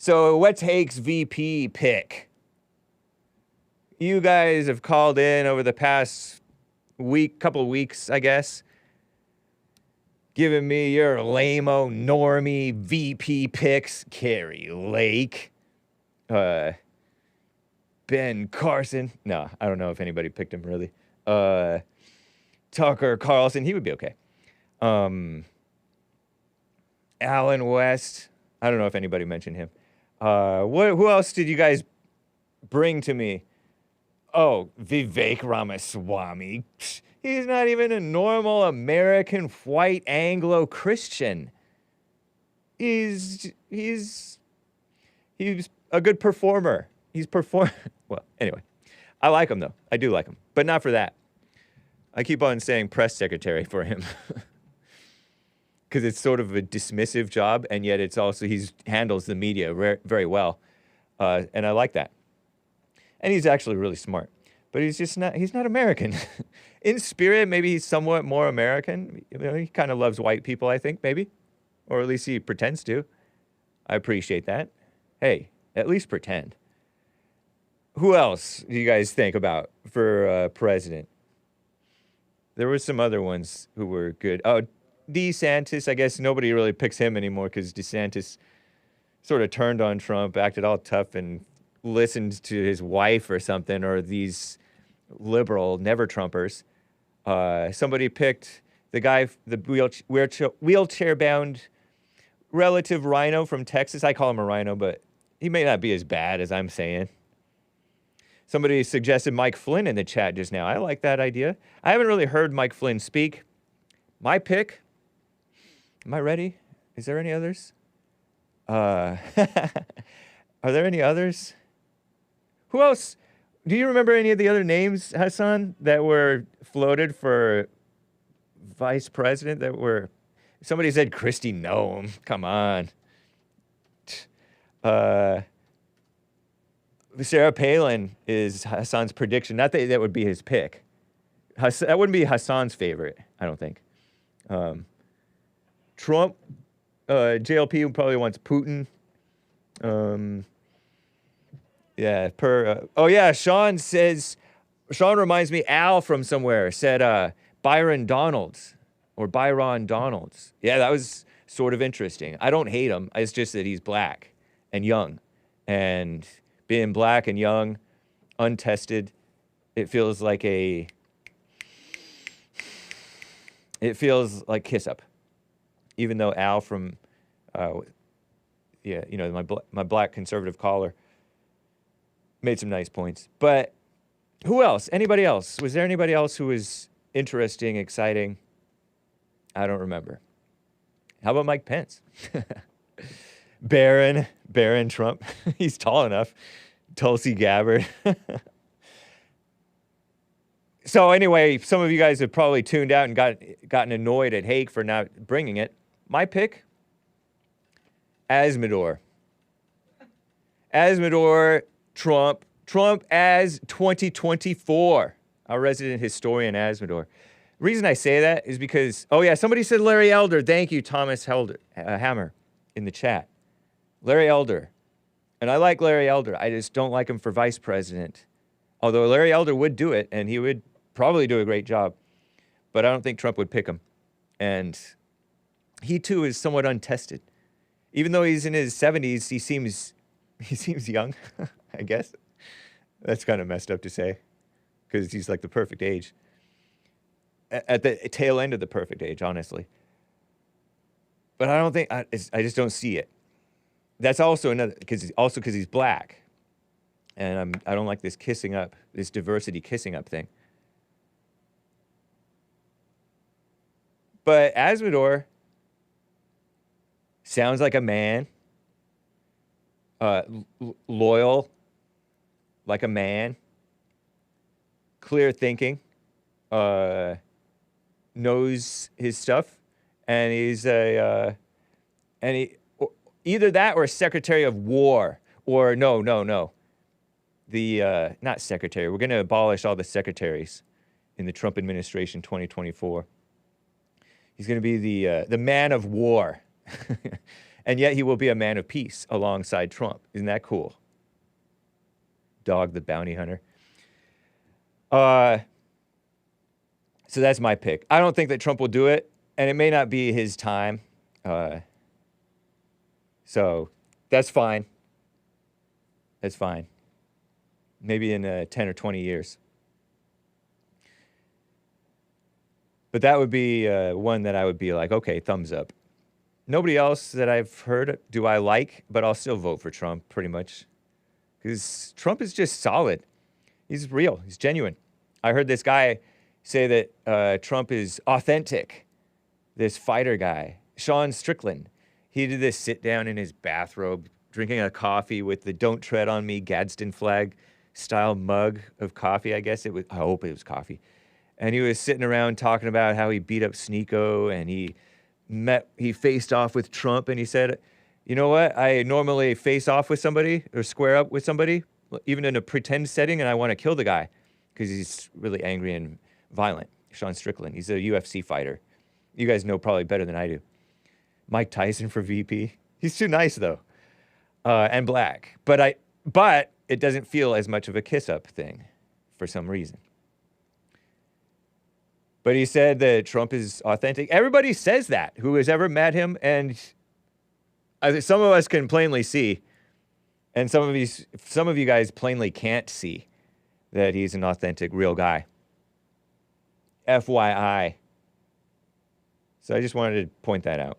So what's Hake's VP pick? You guys have called in over the past couple of weeks, I guess, giving me your lame-o, normie VP picks. Carrie Lake. Ben Carson. No, I don't know if anybody picked him, really. Tucker Carlson. He would be okay. Alan West. I don't know if anybody mentioned him. Who else did you guys bring to me? Oh, Vivek Ramaswamy. He's not even a normal American white Anglo-Christian. He's a good performer. Well, anyway. I like him, though. I do like him. But not for that. I keep on saying press secretary for him. Because it's sort of a dismissive job, and yet it's also, he handles the media very well. And I like that. And he's actually really smart. But he's not American. In spirit, maybe he's somewhat more American. You know, he kind of loves white people, I think, maybe. Or at least he pretends to. I appreciate that. Hey, at least pretend. Who else do you guys think about for president? There were some other ones who were good. Oh, DeSantis. I guess nobody really picks him anymore because DeSantis sort of turned on Trump, acted all tough, and listened to his wife or something, or these liberal never-Trumpers. Somebody picked the guy, the wheelchair-bound relative rhino from Texas. I call him a rhino, but he may not be as bad as I'm saying. Somebody suggested Mike Flynn in the chat just now. I like that idea. I haven't really heard Mike Flynn speak. My pick. Am I ready? Is there any others? Are there any others? Who else? Do you remember any of the other names, Hassan, that were floated for vice president that were... Somebody said Kristi Noem. Come on. Sarah Palin is Hassan's prediction. Not that that would be his pick. That wouldn't be Hassan's favorite, I don't think. Trump, JLP probably wants Putin. Sean reminds me, Al from somewhere said Byron Donalds. Yeah, that was sort of interesting. I don't hate him. It's just that he's black and young. And being black and young, untested, it feels like kiss up. Even though Al from, my black conservative caller made some nice points. But who else? Anybody else? Was there anybody else who was interesting, exciting? I don't remember. How about Mike Pence? Barron Trump. He's tall enough. Tulsi Gabbard. So anyway, some of you guys have probably tuned out and gotten annoyed at Hake for not bringing it. My pick, Azzmador. Azzmador, Trump as 2024. Our resident historian, Azzmador. The reason I say that is because, somebody said Larry Elder. Thank you, Thomas Hammer, in the chat. Larry Elder. And I like Larry Elder. I just don't like him for vice president. Although Larry Elder would do it, and he would probably do a great job. But I don't think Trump would pick him. And he, too, is somewhat untested. Even though he's in his 70s, he seems young, I guess. That's kind of messed up to say, because he's like the perfect age. At the tail end of the perfect age, honestly. But I don't think, I just don't see it. That's also another, because he's black. And I don't like this kissing up, this diversity kissing up thing. But Azzmador sounds like a man, loyal, like a man, clear thinking, knows his stuff, and he's either that or Secretary of War, or no. Not secretary. We're going to abolish all the secretaries in the Trump administration 2024. He's going to be the man of war. And yet he will be a man of peace alongside Trump. Isn't that cool? Dog the bounty hunter. So that's my pick. I don't think that Trump will do it, and it may not be his time. So that's fine. That's fine. Maybe in 10 or 20 years. But that would be one that I would be like, okay, thumbs up. Nobody else that I've heard do I like, but I'll still vote for Trump pretty much. Because Trump is just solid. He's real. He's genuine. I heard this guy say that Trump is authentic. This fighter guy, Sean Strickland. He did this sit down in his bathrobe, drinking a coffee with the "Don't Tread on Me" Gadsden flag style mug of coffee. I guess it was. I hope it was coffee. And he was sitting around talking about how he beat up Sneeko and he faced off with Trump, and he said, you know what? I normally face off with somebody or square up with somebody, even in a pretend setting, and I want to kill the guy because he's really angry and violent. Sean Strickland. He's a UFC fighter. You guys know probably better than I do. Mike Tyson for VP. He's too nice, though, and black. But it doesn't feel as much of a kiss-up thing for some reason. But he said that Trump is authentic. Everybody says that, who has ever met him, and some of us can plainly see, and some of you guys plainly can't see that he's an authentic, real guy. FYI. So I just wanted to point that out.